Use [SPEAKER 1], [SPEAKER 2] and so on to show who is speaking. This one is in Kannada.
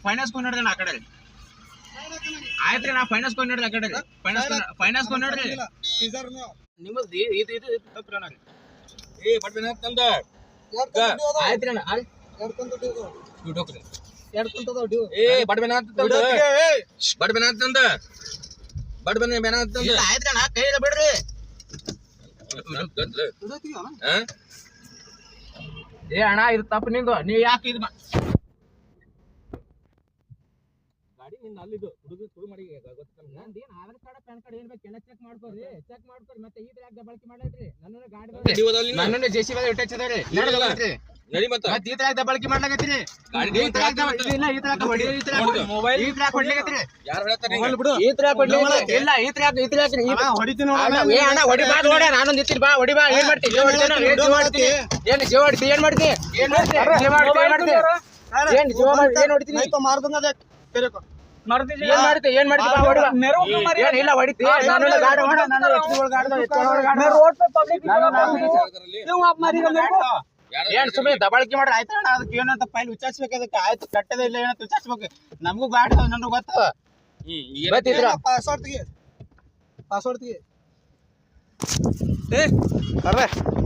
[SPEAKER 1] ಫೈನಾನ್ಸ್ ಕೊಂಡು ನೋಡಿದೆ ಆ ಕಡೆ ಆಯ್ತ್ರಿ ನಾ ಫೈನಾನ್ಸ್ ಕೊಂಡು ನೋಡಿದೆ ಆ ಕಡೆ ಫೈನಾನ್ಸ್ ಕೊಂಡು ನೋಡ್ರಿ ನಿಮ್ಮದು ಇದು ತಪ್ಪು ನನಗೆ ಏ ಬಡ್ಬೇನ ತಂದ ಆಯ್ತ್ರಿ ಅಣ್ಣ ಏ ಬಡ್ಬೇನ ಅಂತಂದ ಬಡ್ಬೇನ ಅಂತಂದ ಬಡ್ಬೇನ ಬೇನ ಅಂತಂದ ಆಯ್ತ್ರಿ ಅಣ್ಣ ಕೈ ಬಿಡ್ರಿ ಏ ಅಣ್ಣ ಇದು ತಪ್ಪು ನಿಂದು ನೀವ್ ಯಾಕೆ ಇದು ಗಾಡಿ ನಿನ್ನ ಅಲ್ಲಿದ್ದು ಹುಡುಗ ಮಾಡಿ ನಂದು ಏನು ಆಧಾರ್ ಕಾರ್ಡ್ ಪ್ಯಾನ್ ಕಾರ್ಡ್ ಏನ್ ಬೇಕು ಎಲ್ಲ ಚೆಕ್ ಮಾಡ್ಕೋರಿ ಮತ್ತೆ ಈ ಯಾಕೆ ಬಳಕೆ ಮಾಡೈತ್ರಿ ನನ್ನ ಜೆಸಿ ಮೇಲೆ ಇಟ್ಟಚ್ಚದ್ರಿ ನಡಿ ಮತ್ತೆ ಈ ತರ ಬಳಕೆ ಮಾಡ್ಲಾಗತ್ರಿ ಇಲ್ಲ ಈ ತರ ಮೊಬೈಲ್ ಈ ತರ ಕೊಡ್ಲಿಕತ್ರಿ ಯಾರು ಹೇಳ್ತಾರೆ ಈ ತರ ಕೊಡ್ಲಿಕ್ಕೆ ಇಲ್ಲ ಈ ತರ ಹೊಡಿತೀನಿ ಏ ಅಣ್ಣ ಹೊಡಿಬಾರ್ದು ನೋಡ ನಾನು ನಿಂತೀನಿ ಬಾ ಹೊಡಿ ಬಾ ಏನ್ ಮಾಡ್ತೀನಿ ಏನು ಜೀವ ಹೊಡ್ತಿ ಏನ್ ಮಾಡ್ತಿ ಏನ್ ಹೊಡಿತೀನಿ ಏನ್ ಮಾಡ್ತಿ ಇಲ್ಲ ಹೊಡಿತಿ ಏನ್ ಸುಮ್ಮನೆ ದಬಾಳಿಕೆ ಮಾಡ್ರಿ ಆಯ್ತು ಅಣ್ಣ ಅದಕ್ಕೆ ಏನಂತ ಫೈಲ್ ವಿಚಾರಿಸ್ಬೇಕು ಅದಕ್ಕೆ ಆಯ್ತು ಕಟ್ಟದ ಇಲ್ಲ ಏನಂತ ವಿಚಾರಿಸ್ಬೇಕು ನಮಗೂ ಗಾಡಿ ನನಗೆ ಗೊತ್ತಿದ್ರ
[SPEAKER 2] ಪಾಸ್ವರ್ಡ್ ತೆಗಿ